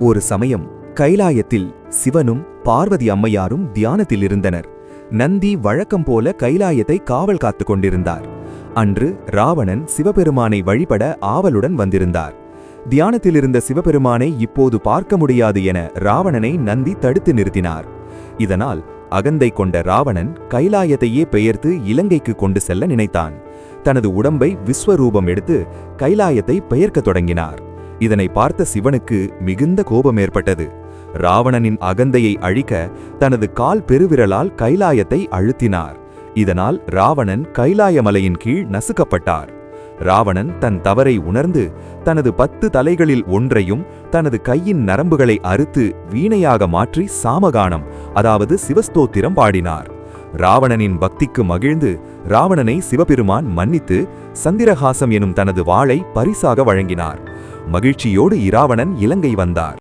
ஒரு சமயம் கைலாயத்தில் சிவனும் பார்வதி அம்மையாரும் தியானத்தில் இருந்தனர். நந்தி வழக்கம் போல கைலாயத்தை காவல் காத்துக் கொண்டிருந்தார். அன்று ராவணன் சிவபெருமானை வழிபட ஆவலுடன் வந்திருந்தார். தியானத்திலிருந்த சிவபெருமானை இப்போது பார்க்க முடியாது என ராவணனை நந்தி தடுத்து நிறுத்தினார். இதனால் அகந்தை கொண்ட ராவணன் கைலாயத்தையே பெயர்த்து இலங்கைக்கு கொண்டு செல்ல நினைத்தான். தனது உடம்பை விஸ்வரூபம் எடுத்து கைலாயத்தை பெயர்க்கத் தொடங்கினார். இதனை பார்த்த சிவனுக்கு மிகுந்த கோபம் ஏற்பட்டது. ராவணனின் அகந்தையை அழிக்க தனது கால் பெருவிரலால் கைலாயத்தை அழுத்தினார். இதனால் ராவணன் கைலாய மலையின் கீழ் நசுக்கப்பட்டார். ராவணன் தன் தவறை உணர்ந்து தனது 10 தலைகளில் ஒன்றையும் தனது கையின் நரம்புகளை அறுத்து வீணையாக மாற்றி சாமகானம், அதாவது சிவஸ்தோத்திரம் பாடினார். ராவணனின் பக்திக்கு மகிழ்ந்து ராவணனை சிவபெருமான் மன்னித்து சந்திரஹாசம் எனும் தனது வாளை பரிசாக வழங்கினார். மகிழ்ச்சியோடு இராவணன் இலங்கை வந்தார்.